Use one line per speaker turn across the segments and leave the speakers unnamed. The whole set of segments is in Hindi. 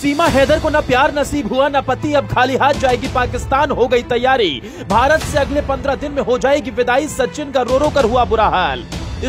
सीमा हैदर को न प्यार नसीब हुआ, न पति, अब खाली हाथ जाएगी पाकिस्तान, हो गई तैयारी। भारत से अगले 15 दिन में हो जाएगी विदाई, सचिन का रो रो कर हुआ बुरा हाल।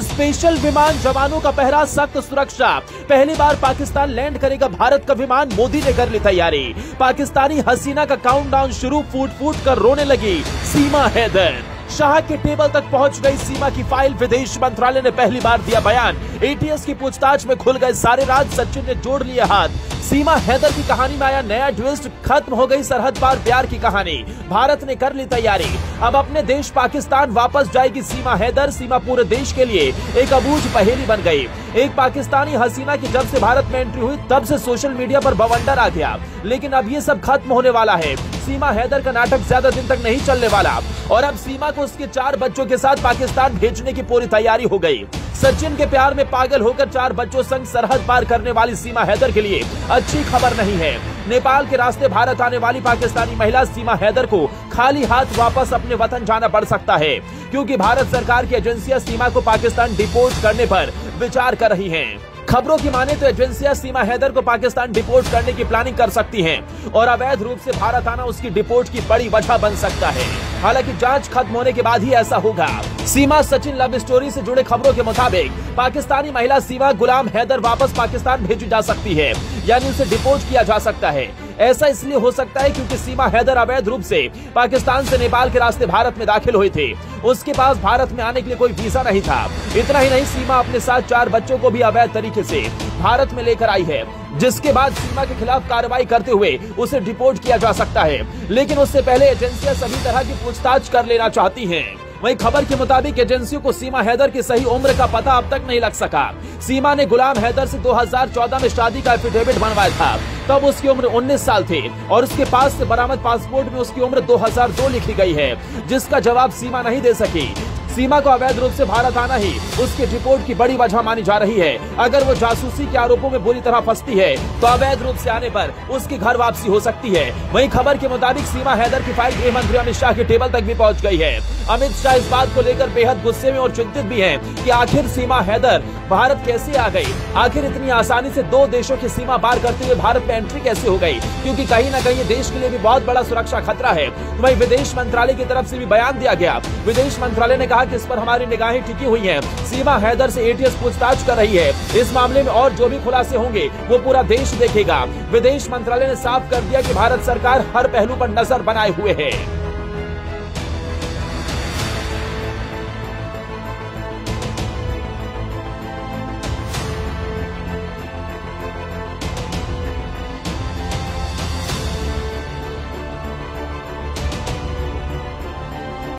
स्पेशल विमान, जवानों का पहरा, सख्त सुरक्षा। पहली बार पाकिस्तान लैंड करेगा भारत का विमान, मोदी ने कर ली तैयारी। पाकिस्तानी हसीना का काउंटडाउन शुरू, फूट फूट कर रोने लगी सीमा हैदर। शाह के टेबल तक पहुंच गई सीमा की फाइल, विदेश मंत्रालय ने पहली बार दिया बयान। एटीएस की पूछताछ में खुल गए सारे राज, सचिन ने जोड़ लिए हाथ। सीमा हैदर की कहानी में आया नया ट्विस्ट, खत्म हो गई सरहद पार प्यार की कहानी। भारत ने कर ली तैयारी, अब अपने देश पाकिस्तान वापस जाएगी सीमा हैदर। सीमा पूरे देश के लिए एक अबूझ पहेली बन गई। एक पाकिस्तानी हसीना की जब से भारत में एंट्री हुई तब से सोशल मीडिया पर बवंडर आ गया, लेकिन अब ये सब खत्म होने वाला है। सीमा हैदर का नाटक ज्यादा दिन तक नहीं चलने वाला और अब सीमा को उसके 4 बच्चों के साथ पाकिस्तान भेजने की पूरी तैयारी हो गई। सचिन के प्यार में पागल होकर 4 बच्चों संग सरहद पार करने वाली सीमा हैदर के लिए अच्छी खबर नहीं है। नेपाल के रास्ते भारत आने वाली पाकिस्तानी महिला सीमा हैदर को खाली हाथ वापस अपने वतन जाना पड़ सकता है, क्योंकि भारत सरकार की एजेंसियां सीमा को पाकिस्तान डिपोर्ट करने पर विचार कर रही हैं। खबरों की माने तो एजेंसियां सीमा हैदर को पाकिस्तान डिपोर्ट करने की प्लानिंग कर सकती हैं और अवैध रूप से भारत आना उसकी डिपोर्ट की बड़ी वजह बन सकता है। हालांकि जांच खत्म होने के बाद ही ऐसा होगा। सीमा सचिन लव स्टोरी से जुड़े खबरों के मुताबिक पाकिस्तानी महिला सीमा गुलाम हैदर वापस पाकिस्तान भेजी जा सकती है, यानी उसे डिपोर्ट किया जा सकता है। ऐसा इसलिए हो सकता है क्योंकि सीमा हैदर अवैध रूप से पाकिस्तान से नेपाल के रास्ते भारत में दाखिल हुई थी। उसके पास भारत में आने के लिए कोई वीजा नहीं था। इतना ही नहीं, सीमा अपने साथ 4 बच्चों को भी अवैध तरीके से भारत में लेकर आई है, जिसके बाद सीमा के खिलाफ कार्रवाई करते हुए उसे डिपोर्ट किया जा सकता है। लेकिन उससे पहले एजेंसियां सभी तरह की पूछताछ कर लेना चाहती हैं। वहीं खबर के मुताबिक एजेंसियों को सीमा हैदर की सही उम्र का पता अब तक नहीं लग सका। सीमा ने गुलाम हैदर से 2014 में शादी का एफिडेविट बनवाया था, तब उसकी उम्र 19 साल थी और उसके पास से बरामद पासपोर्ट में उसकी उम्र 2002 लिखी गई है, जिसका जवाब सीमा नहीं दे सकी। सीमा को अवैध रूप से भारत आना ही उसके डिपोर्ट की बड़ी वजह मानी जा रही है। अगर वो जासूसी के आरोपों में बुरी तरह फंसती है तो अवैध रूप से आने पर उसकी घर वापसी हो सकती है। वहीं खबर के मुताबिक सीमा हैदर की फाइल गृह मंत्री अमित शाह के टेबल तक भी पहुंच गई है। अमित शाह इस बात को लेकर बेहद गुस्से में और चिंतित भी हैं कि आखिर सीमा हैदर भारत कैसे आ गई, आखिर इतनी आसानी से 2 देशों की सीमा पार करते हुए भारत में एंट्री कैसे हो गई, क्योंकि कहीं न कहीं देश के लिए भी बहुत बड़ा सुरक्षा खतरा है। वहीं विदेश मंत्रालय की तरफ से भी बयान दिया गया। विदेश मंत्रालय ने कहा कि इस पर हमारी निगाहें टिकी हुई हैं। सीमा हैदर से एटीएस पूछताछ कर रही है। इस मामले में और जो भी खुलासे होंगे वो पूरा देश देखेगा। विदेश मंत्रालय ने साफ कर दिया कि भारत सरकार हर पहलू पर नजर बनाए हुए है।